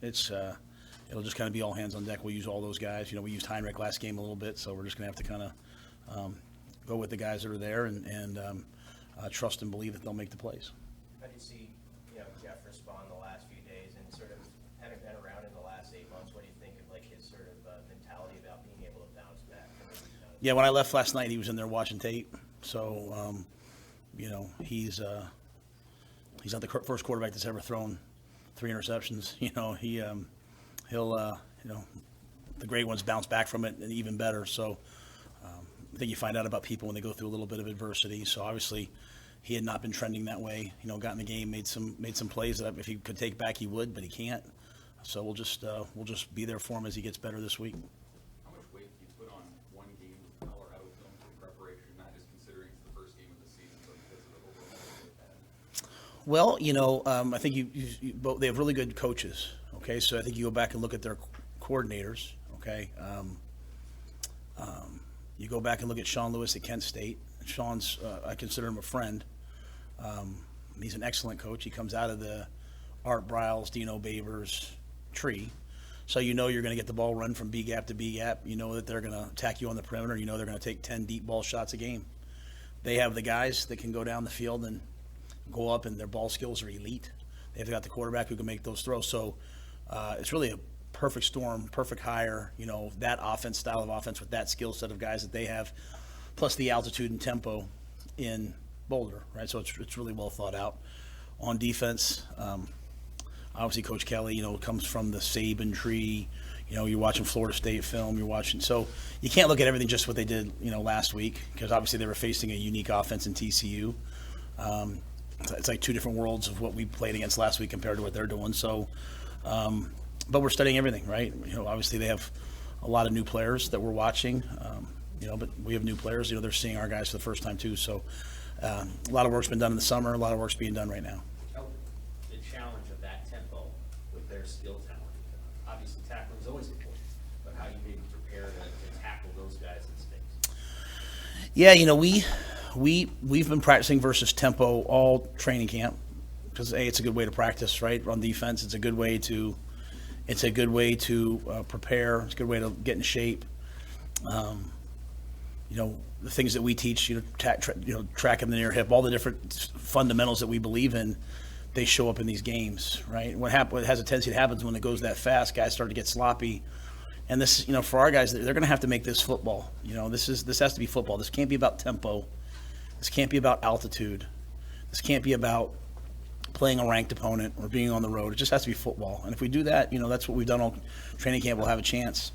it'll just kind of be all hands on deck. We'll use all those guys. We used Heinrich last game a little bit, so we're just going to have to kind of go with the guys that are there and trust and believe that they'll make the plays. How do you see Jeff respond the last few days and sort of having been around in the last 8 months? What do you think of like his sort of mentality about being able to bounce back? Yeah, when I left last night, he was in there watching tape. So, he's not the first quarterback that's ever thrown 3 interceptions. He'll the great ones bounce back from it and even better. So, I think you find out about people when they go through a little bit of adversity. So obviously, he had not been trending that way. Got in the game, made some plays that if he could take back, he would, but he can't. So we'll just be there for him as he gets better this week. How much weight do you put on one game with Colorado film in preparation, not just considering it's the first game of the season, but because of the overall they've had? Well, I think they have really good coaches. Okay, so I think you go back and look at their coordinators. Okay, you go back and look at Sean Lewis at Kent State. Sean's, I consider him a friend. He's an excellent coach. He comes out of the Art Briles, Dino Babers tree. So you're going to get the ball run from B gap to B gap. You know that they're going to attack you on the perimeter. You know they're going to take 10 deep ball shots a game. They have the guys that can go down the field and go up, and their ball skills are elite. They've got the quarterback who can make those throws. So it's really a perfect storm, perfect hire, that style of offense with that skill set of guys that they have, plus the altitude and tempo in Boulder, right? So it's really well thought out. On defense, obviously Coach Kelly, comes from the Saban tree. You're watching Florida State film. So you can't look at everything just what they did, last week, because obviously they were facing a unique offense in TCU. It's like 2 different worlds of what we played against last week compared to what they're doing. So, but we're studying everything, right? Obviously they have a lot of new players that we're watching, but we have new players. They're seeing our guys for the first time too. So a lot of work's been done in the summer. A lot of work's being done right now. The challenge of that tempo with their skill talent. Obviously tackling is always important, but how you maybe prepare to tackle those guys in space. Yeah, we've been practicing versus tempo all training camp because it's a good way to practice, right? On defense, it's a good way to prepare. It's a good way to get in shape. The things that we teach, tracking the near hip, all the different fundamentals that we believe in, they show up in these games, right? What has a tendency to happen when it goes that fast, guys start to get sloppy. And this, for our guys, they're going to have to make this football. This has to be football. This can't be about tempo. This can't be about altitude. This can't be about playing a ranked opponent or being on the road. It just has to be football. And if we do that, that's what we've done all training camp. We'll have a chance.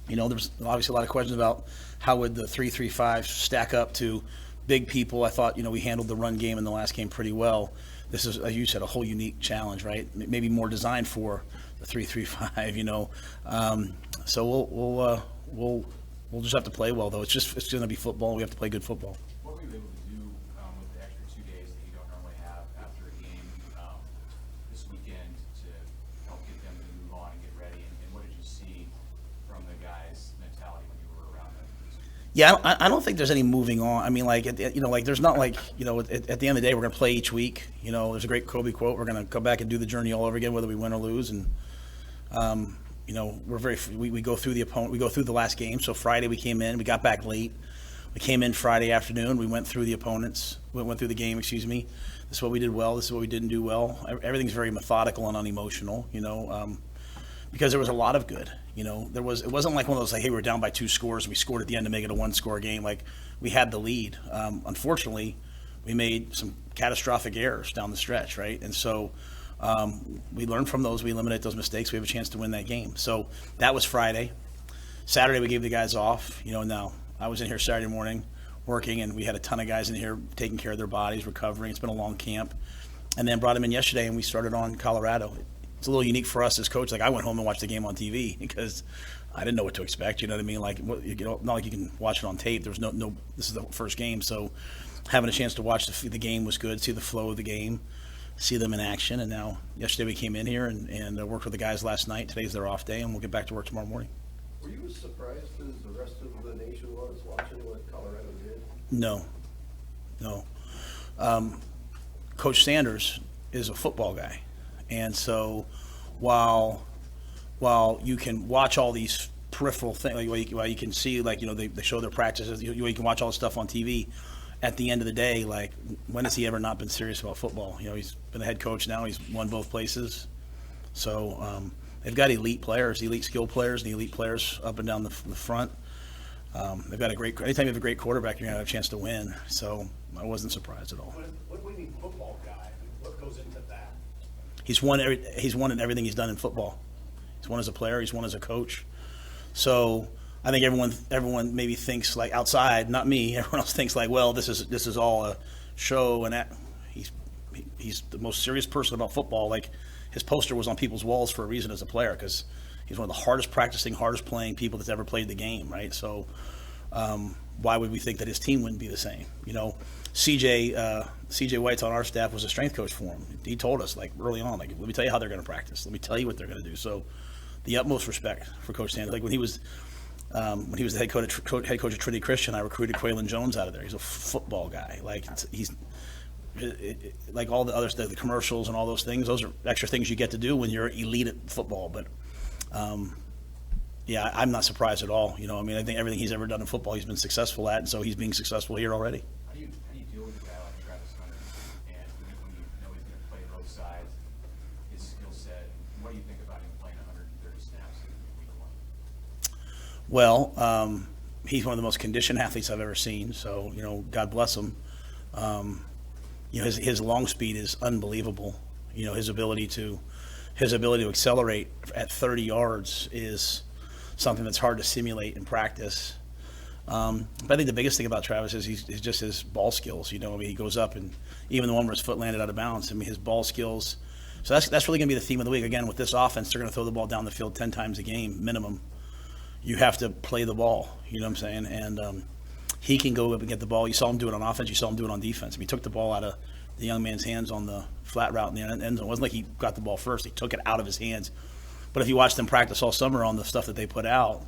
There's obviously a lot of questions about how would the 3-3-5 stack up to big people. I thought, we handled the run game in the last game pretty well. This is, as you said, a whole unique challenge, right? Maybe more designed for the 3-3-5, So we'll just have to play well, though. It's going to be football. We have to play good football. What were you able to do with the extra 2 days that you don't normally have after a game this weekend to help get them to move on and get ready? And what did you see from the guys' mentality when you were around them? Yeah, I don't think there's any moving on. I mean, there's not at the end of the day, we're going to play each week. There's a great Kobe quote. We're going to come back and do the journey all over again, whether we win or lose. And, we go through the opponent. We go through the last game. So Friday we came in. We got back late. We came in Friday afternoon. We went through the opponents. We went through the game, This is what we did well. This is what we didn't do well. Everything's very methodical and unemotional, because there was a lot of good. It wasn't like one of those hey, we're down by 2 scores and we scored at the end to make it a 1-score game. Like we had the lead. Unfortunately, we made some catastrophic errors down the stretch, right? And so we learned from those. We eliminate those mistakes. We have a chance to win that game. So that was Friday. Saturday we gave the guys off. Now I was in here Saturday morning working, and we had a ton of guys in here taking care of their bodies, recovering. It's been a long camp, and then brought them in yesterday, and we started on Colorado. It's a little unique for us as coach. Like I went home and watched the game on TV because I didn't know what to expect. You know what I mean? Like not like you can watch it on tape. There was no. This is the first game, so having a chance to watch the game was good. See the flow of the game, see them in action. And now yesterday we came in here and worked with the guys last night. Today's their off day, and we'll get back to work tomorrow morning. Were you as surprised as the rest of the nation was watching what Colorado did? No. Coach Sanders is a football guy, and so while while you can watch all these peripheral things, like while you can see, like, they show their practices, you can watch all the stuff on TV. At the end of the day, like, when has he ever not been serious about football? He's been a head coach now. He's won both places. So they've got elite players, elite skill players, and elite players up and down the front. They've got anytime you have a great quarterback, you're going to have a chance to win. So I wasn't surprised at all. What winning football guy? What goes into that? He's won in everything he's done in football. He's won as a player. He's won as a coach. So I think everyone maybe thinks, like, outside, not me. Everyone else thinks, like, well, this is all a show, and that he's the most serious person about football. Like, his poster was on people's walls for a reason as a player, because he's one of the hardest practicing, hardest playing people that's ever played the game, right? So why would we think that his team wouldn't be the same? CJ White's on our staff was a strength coach for him. He told us, like, early on, like, let me tell you how they're going to practice. Let me tell you what they're going to do. So the utmost respect for Coach Sanders. Like, when he was the head coach of Trinity Christian, I recruited Quaylen Jones out of there. He's a football guy. Like, like all the other stuff, the commercials and all those things. Those are extra things you get to do when you're elite at football. But yeah, I'm not surprised at all. I think everything he's ever done in football, he's been successful at, and so he's being successful here already. How do you deal with a guy like Travis Hunter, and when you know he's going to play both sides, his skill set? What do you think about him playing 130 snaps in week 1? Well, he's one of the most conditioned athletes I've ever seen. So, God bless him. His long speed is unbelievable. His ability to accelerate at 30 yards is something that's hard to simulate in practice. But I think the biggest thing about Travis is he's just his ball skills. He goes up, and even the one where his foot landed out of bounds, his ball skills. So that's really going to be the theme of the week. Again, with this offense, they're going to throw the ball down the field 10 times a game minimum. You have to play the ball, you know what I'm saying? And he can go up and get the ball. You saw him do it on offense. You saw him do it on defense. He took the ball out of the young man's hands on the flat route in the end zone. It wasn't like he got the ball first. He took it out of his hands. But if you watch them practice all summer on the stuff that they put out,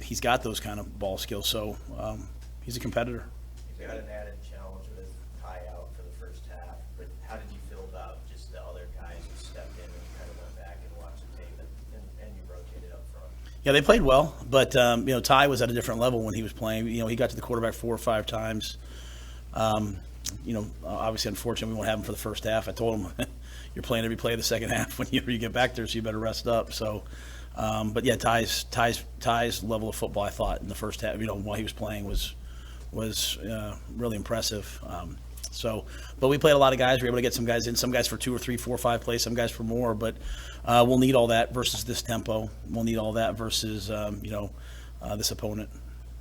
he's got those kind of ball skills. So he's a competitor. You've got an added challenge with Ty out for the first half, but how did you feel about just the other guys who stepped in and kind of went back and watched the tape and you rotated up front? Yeah, they played well, but Ty was at a different level when he was playing. He got to the quarterback 4 or 5 times. Obviously, unfortunately, we won't have him for the first half. I told him, you're playing every play of the second half when you get back there, so you better rest up. So, but yeah, Ty's level of football, I thought, in the first half, while he was playing was really impressive. But we played a lot of guys. We were able to get some guys in, some guys for 2 or 3, 4 or 5 plays, some guys for more. But we'll need all that versus this tempo. We'll need all that versus this opponent.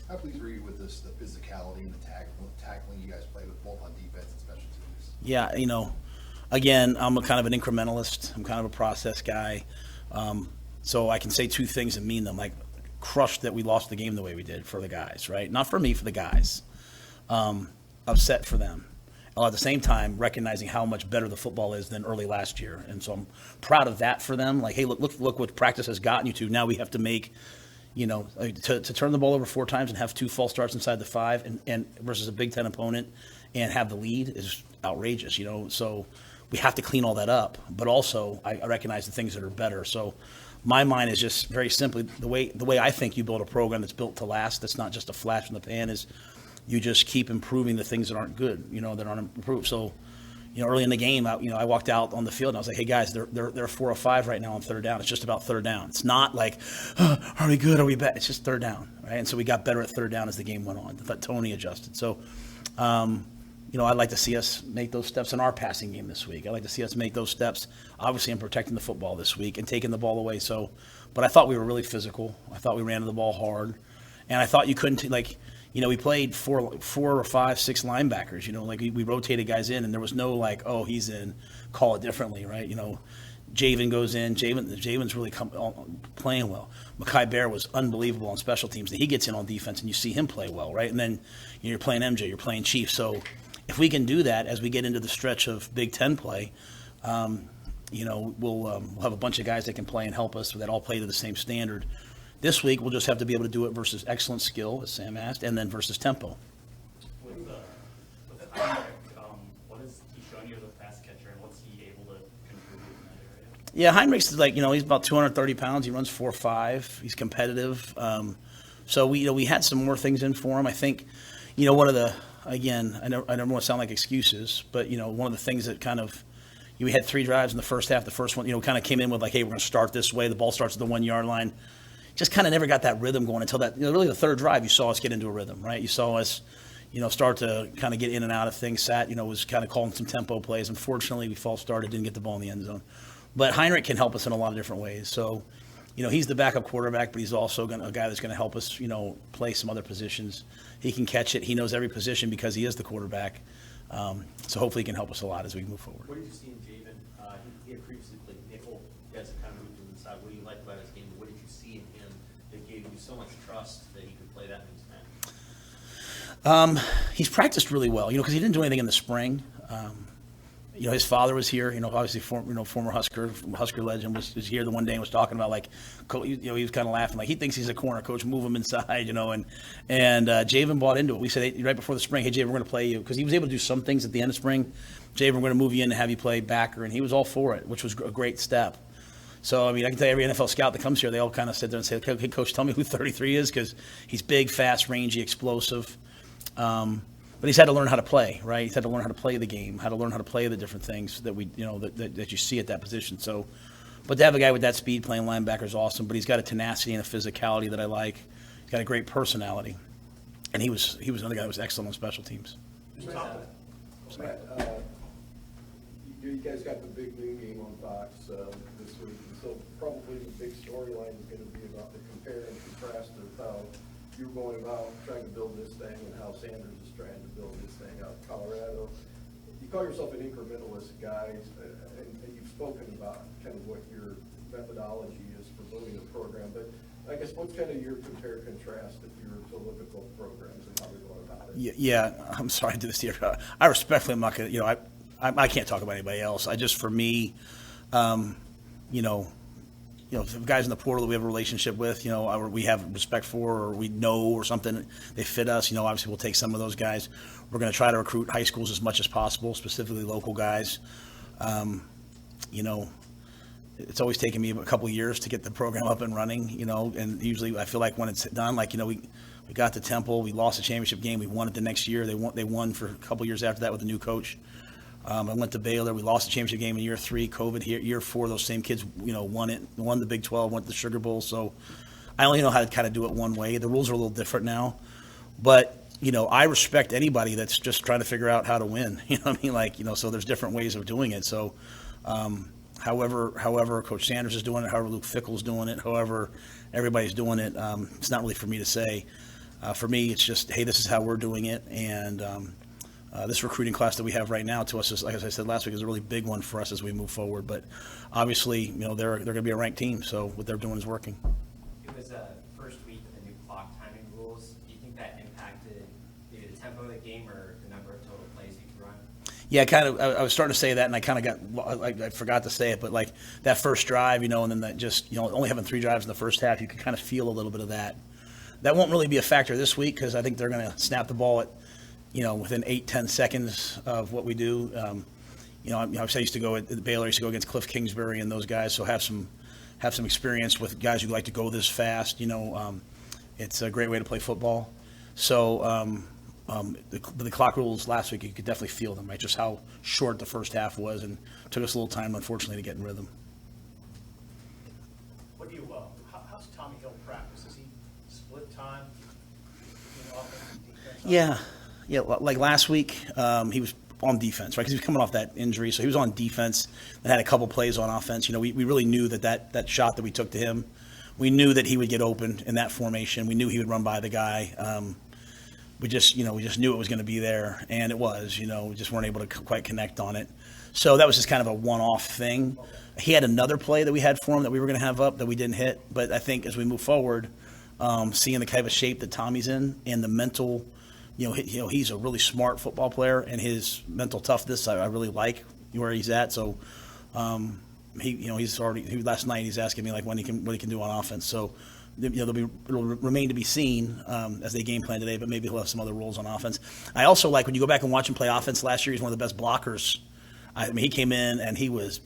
How pleased were you with the physicality and the tackling you guys played with both on defense and special teams? Yeah, again, I'm a kind of an incrementalist. I'm kind of a process guy. So I can say 2 things and mean them. Like, crushed that we lost the game the way we did for the guys, right? Not for me, for the guys. Upset for them. While at the same time, recognizing how much better the football is than early last year. And so I'm proud of that for them. Like, hey, look what practice has gotten you to. Now we have to make, to turn the ball over 4 times and have 2 false starts inside the 5 and versus a Big Ten opponent and have the lead is outrageous, So we have to clean all that up. But also, I recognize the things that are better. So my mind is just very simply the way I think you build a program that's built to last. That's not just a flash in the pan. Is you just keep improving the things that aren't good, that aren't improved. So, early in the game, I walked out on the field and I was like, hey guys, they're 4 or 5 right now on 3rd down. It's just about 3rd down. It's not like, are we good? Are we bad? It's just 3rd down, right? And so we got better at 3rd down as the game went on. I thought Tony adjusted. So, I'd like to see us make those steps in our passing game this week. I'd like to see us make those steps, obviously, in protecting the football this week and taking the ball away. So, but I thought we were really physical. I thought we ran the ball hard, and I thought you couldn't we played 4 or 5, 6 linebackers. We rotated guys in, and there was no he's in, call it differently, right? Javen goes in. Javen's really playing well. Mekhi Bear was unbelievable on special teams. He gets in on defense, and you see him play well, right? And then you're playing MJ, you're playing Chief. So if we can do that as we get into the stretch of Big Ten play, we'll have a bunch of guys that can play and help us that all play to the same standard. This week, we'll just have to be able to do it versus excellent skill, as Sam asked, and then versus tempo. With Isaac, what has he shown you as a pass catcher, and what's he able to contribute in that area? Yeah, Heinrich's like, he's about 230 pounds. He runs 4.5. He's competitive. So we had some more things in for him. I think, one of the, again, I don't want to sound like excuses, but, one of the things that kind of, we had 3 drives in the first half. The first one, kind of came in with like, hey, we're going to start this way. The ball starts at the 1 yard line. Just kind of never got that rhythm going until that, really the third drive, you saw us get into a rhythm, right? You saw us, start to kind of get in and out of things. Sat, was kind of calling some tempo plays. Unfortunately, we false started, didn't get the ball in the end zone. But Heinrich can help us in a lot of different ways. So, he's the backup quarterback, but he's also a guy that's going to help us, play some other positions. He can catch it. He knows every position because he is the quarterback. So hopefully he can help us a lot as we move forward. What did you see in Javen? He had previously played nickel. You guys have kind of moved to the inside. What do you like about his game? What did you see in him that gave you so much trust that he could play that many snaps? He's practiced really well, because he didn't do anything in the spring. His father was here, obviously former Husker legend was here the one day and was talking about like, he was kind of laughing, like he thinks he's a corner coach, move him inside, and Javen bought into it. We said right before the spring, hey, Javen, we're going to play you, because he was able to do some things at the end of spring. Javen, we're going to move you in and have you play backer, and he was all for it, which was a great step. So, I can tell you every NFL scout that comes here, they all kind of sit there and say, okay, coach, tell me who 33 is, because he's big, fast, rangy, explosive. But he's had to learn how to play, right? He's had to learn how to play the game, how to learn how to play the different things that we, that you see at that position. So, but to have a guy with that speed playing linebacker is awesome. But he's got a tenacity and a physicality that I like. He's got a great personality, and he was another guy that was excellent on special teams. Matt, you guys got the big noon game on Fox this week, and so probably the big storyline is going to be about the compare and contrast of how you're going about trying to build this thing and how Sanders is trying to build this thing out in Colorado. You call yourself an incrementalist guy, and you've spoken about kind of what your methodology is for building a program, but I guess what's kind of your compare contrast if you were to look at both programs and how they're going about it? Yeah, I'm sorry to do this to you. I respectfully am not going to, I can't talk about anybody else. For me, the guys in the portal that we have a relationship with, or we have respect for, or we know, or something, they fit us. Obviously we'll take some of those guys. We're going to try to recruit high schools as much as possible, specifically local guys. It's always taken me a couple of years to get the program up and running, and usually I feel like when it's done, we got to Temple, we lost the championship game, we won it the next year. They won for a couple of years after that with a new coach. I went to Baylor. We lost the championship game in year 3. COVID here, year 4. Those same kids, won the Big 12, went to the Sugar Bowl. So I only know how to kind of do it one way. The rules are a little different now, but I respect anybody that's just trying to figure out how to win. So there's different ways of doing it. So, however Coach Sanders is doing it, however Luke Fickell's doing it, however everybody's doing it, it's not really for me to say. For me, it's just, hey, this is how we're doing it, and this recruiting class that we have right now to us is, like as I said last week, is a really big one for us as we move forward. But obviously, they're going to be a ranked team, so what they're doing is working. It was a first week of the new clock timing rules. Do you think that impacted maybe the tempo of the game or the number of total plays you could run? Yeah, kind of. I was starting to say that, and I kind of I forgot to say it, but like that first drive, and then that just, only having 3 drives in the first half, you could kind of feel a little bit of that. That won't really be a factor this week because I think they're going to snap the ball at, within 8-10 seconds of what we do. I used to go at Baylor. I used to go against Cliff Kingsbury and those guys, so have some experience with guys who like to go this fast. It's a great way to play football. So the clock rules last week, you could definitely feel them, right? Just how short the first half was, and it took us a little time, unfortunately, to get in rhythm. What do you, how's Tommy Hill practice? Does he split time between offense and defense? Yeah. Like last week, he was on defense, right? Because he was coming off that injury, so he was on defense and had a couple plays on offense. We really knew that shot that we took to him, we knew that he would get open in that formation. We knew he would run by the guy. We just knew it was going to be there, and it was. We just weren't able to quite connect on it. So that was just kind of a one-off thing. Okay. He had another play that we had for him that we were going to have up that we didn't hit. But I think as we move forward, seeing the kind of shape that Tommy's in and the mental, he's a really smart football player, and his mental toughness I really like where he's at. So last night he's asking me like what he can do on offense. So it'll remain to be seen as they game plan today, but maybe he'll have some other roles on offense. I also like when you go back and watch him play offense last year, he's one of the best blockers. He came in and he was,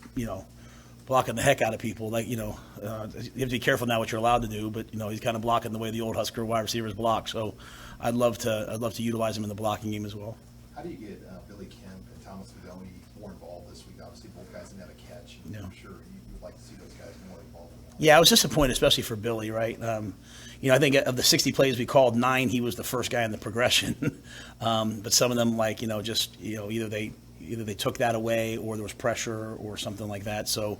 blocking the heck out of people. Like, you have to be careful now what you're allowed to do, but, he's kind of blocking the way the old Husker wide receivers block. So I'd love to utilize him in the blocking game as well. How do you get Billy Kemp and Thomas Fidoni more involved this week? Obviously, both guys didn't have a catch, and Yeah. I'm sure you would like to see those guys more involved. Yeah, I was disappointed, especially for Billy, right? I think of the 60 plays we called, 9, he was the first guy in the progression. But some of them, like, either they took that away or there was pressure or something like that. So,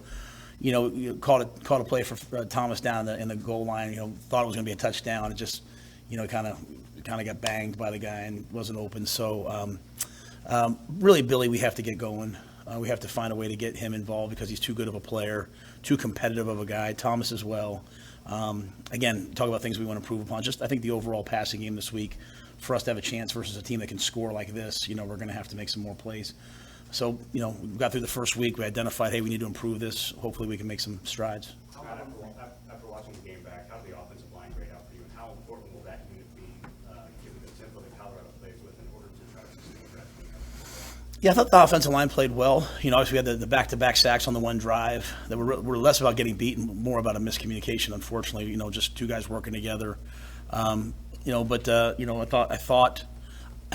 you called a play for Thomas down in the goal line, thought it was going to be a touchdown. It just, kind of got banged by the guy and wasn't open. So, really, Billy, we have to get going. We have to find a way to get him involved because he's too good of a player, too competitive of a guy. Thomas as well. Again, talk about things we want to improve upon. Just I think the overall passing game this week, for us to have a chance versus a team that can score like this, we're going to have to make some more plays. So, we got through the first week. We identified, hey, we need to improve this. Hopefully we can make some strides. Scott, after watching the game back, how did the offensive line grade out for you, and how important will that unit be, given the tempo that Colorado plays with, in order to try to sustain that? Yeah, I thought the offensive line played well. Obviously we had the back-to-back sacks on the one drive that were less about getting beaten, more about a miscommunication, unfortunately, just two guys working together. I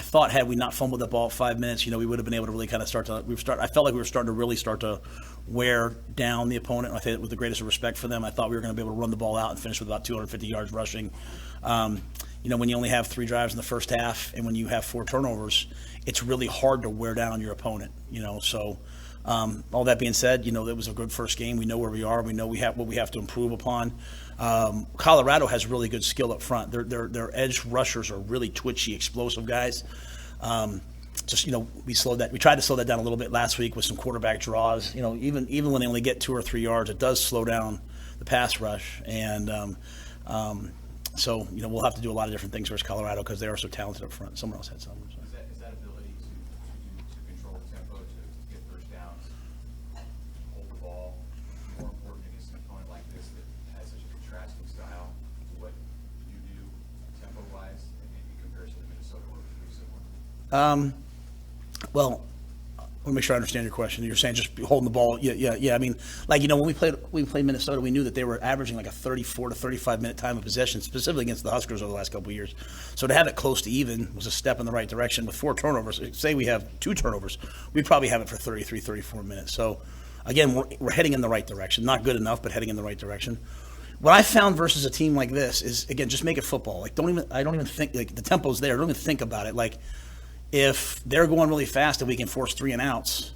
thought had we not fumbled the ball 5 minutes, we would have been able to really kind of I felt like we were starting to really wear down the opponent. I think with the greatest respect for them, I thought we were going to be able to run the ball out and finish with about 250 yards rushing. When you only have 3 drives in the first half and when you have 4 turnovers, it's really hard to wear down your opponent, So all that being said, it was a good first game. We know where we are. We know what we have to improve upon. Colorado has really good skill up front. Their edge rushers are really twitchy, explosive guys. We tried to slow that down a little bit last week with some quarterback draws. Even when they only get 2 or 3 yards, it does slow down the pass rush. And so we'll have to do a lot of different things versus Colorado because they are so talented up front. Someone else had something. So. Is that ability to control the tempo, to get first downs, hold the ball, more important against an opponent like this that has such a contrasting style to what you do tempo-wise in comparison to Minnesota, where it's pretty similar? Well, I want to make sure I understand your question. You're saying just holding the ball. Yeah. I mean, when we played Minnesota, we knew that they were averaging like a 34 to 35 minute time of possession, specifically against the Huskers over the last couple of years. So to have it close to even was a step in the right direction. With 4 turnovers, say we have 2 turnovers, we probably have it for 33, 34 minutes. So again, we're heading in the right direction. Not good enough, but heading in the right direction. What I found versus a team like this is, again, just make it football. I don't even think, the tempo's there. Don't even think about it. If they're going really fast and we can force 3 and outs,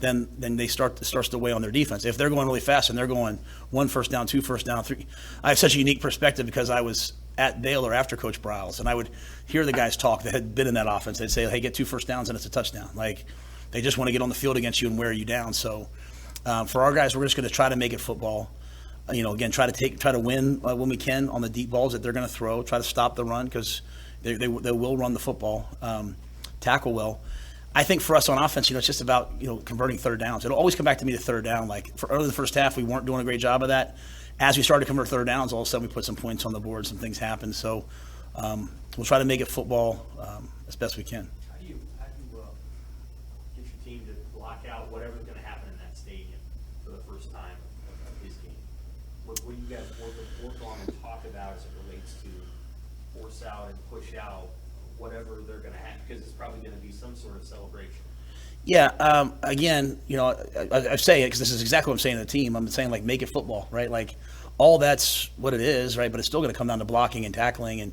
then it starts to weigh on their defense. If they're going really fast and they're going 1 first down, 2 first down, 3, I have such a unique perspective because I was at Baylor after Coach Bryles, and I would hear the guys talk that had been in that offense. They'd say, "Hey, get 2 first downs and it's a touchdown." They just want to get on the field against you and wear you down. So for our guys, we're just going to try to make it football. Again, try to win when we can on the deep balls that they're going to throw. Try to stop the run because they will run the football. Tackle well. I think for us on offense, it's just about converting third downs. It'll always come back to me to third down. For early in the first half, we weren't doing a great job of that. As we started to convert third downs, all of a sudden we put some points on the board. Some things happen. So we'll try to make it football as best we can. How do you get your team to block out whatever's going to happen in that stadium for the first time of this game? What do you guys work on and talk about as it relates to force out and push out whatever they're going to have, because it's probably going to be some sort of celebration? Yeah. Again, I say it because this is exactly what I'm saying to the team. I'm saying make it football, right? All that's what it is, right? But it's still going to come down to blocking and tackling. And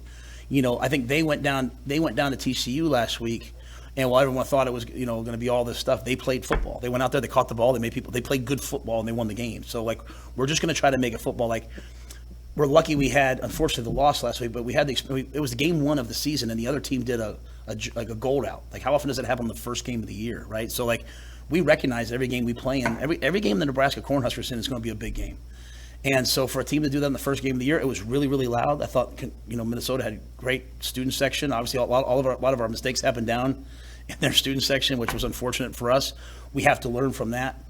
I think they went down to TCU last week, and while everyone thought it was going to be all this stuff, they played football. They went out there, they caught the ball, they played good football, and they won the game. So we're just going to try to make it football. We're lucky we had, unfortunately, the loss last week, but we had it was game 1 of the season, and the other team did a gold out. How often does it happen on the first game of the year, right? So we recognize every game we play in, every game the Nebraska Cornhuskers in is going to be a big game. And so for a team to do that in the first game of the year, it was really, really loud. I thought Minnesota had a great student section. Obviously, a lot of our mistakes happened down in their student section, which was unfortunate for us. We have to learn from that.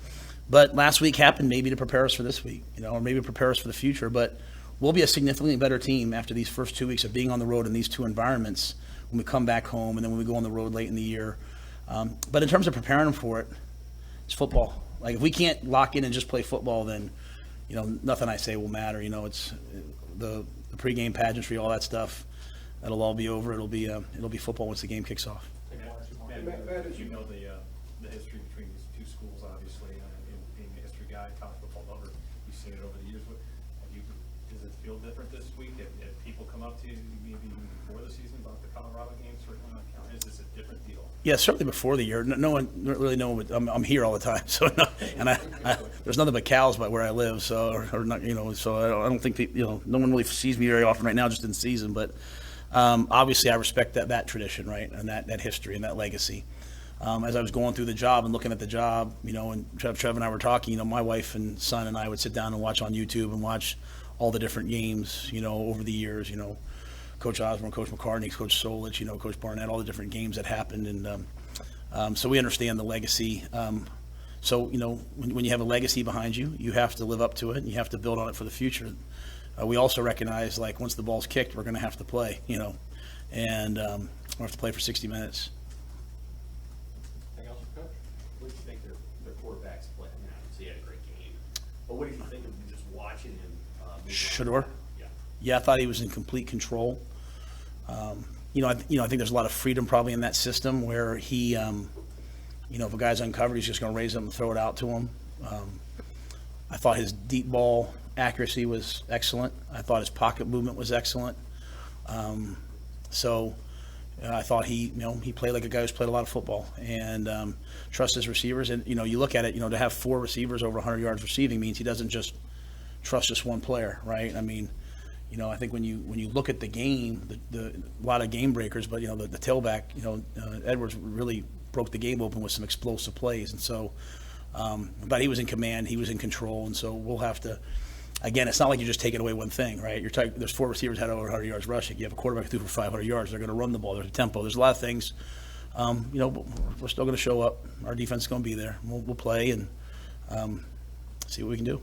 But last week happened maybe to prepare us for this week, or maybe prepare us for the future. But we'll be a significantly better team after these first 2 weeks of being on the road in these 2 environments when we come back home and then when we go on the road late in the year. But in terms of preparing them for it, it's football. Like if we can't lock in and just play football, then, you know, nothing I say will matter. You know, it's the pregame pageantry, all that stuff. That'll all be over. It'll be football once the game kicks off. Matt, as You know the history between these two schools, obviously, and being a history guy, college football lover, you've seen it over the years. Does it feel different this week? If people come up to you maybe even before the season about the Colorado game, certainly not counting, is this a different deal? Yeah, certainly before the year. No one really know. I'm here all the time, so and I there's nothing but cows by where I live. So or not, you know. So I don't think people, you know, no one really sees me very often right now, just in season. But obviously, I respect that tradition, right, and that history and that legacy. As I was going through the job and looking at the job, you know, and Trev and I were talking, you know, my wife and son and I would sit down and watch on YouTube and watch all the different games, you know, over the years, you know, Coach Osborne, Coach McCartney, Coach Solich, you know, Coach Barnett, all the different games that happened. And so we understand the legacy. So, you know, when you have a legacy behind you, you have to live up to it and you have to build on it for the future. We also recognize, like, once the ball's kicked, we're going to have to play, you know, and we have to play for 60 minutes. Anything else, Coach? What did you think their quarterbacks play? I mean, obviously he had a great game, but what did you think of just watching him? Move Shador? around? Yeah. Yeah, I thought he was in complete control. You know, I think there's a lot of freedom probably in that system where he, you know, if a guy's uncovered, he's just going to raise him and throw it out to him. I thought his deep ball accuracy was excellent. I thought his pocket movement was excellent. So I thought he played like a guy who's played a lot of football and trust his receivers. And, you know, you look at it, you know, to have 4 receivers over 100 yards receiving means he doesn't just trust just one player, right? I mean, you know, I think when you look at the game, a lot of game breakers, but, you know, the tailback, you know, Edwards really broke the game open with some explosive plays. And so, but he was in command, he was in control. And so we'll have to, again, it's not like you're just taking away one thing, right? There's 4 receivers had over 100 yards rushing. You have a quarterback who threw for 500 yards. They're going to run the ball. There's a tempo. There's a lot of things. You know, but we're still going to show up. Our defense is going to be there. We'll play and see what we can do.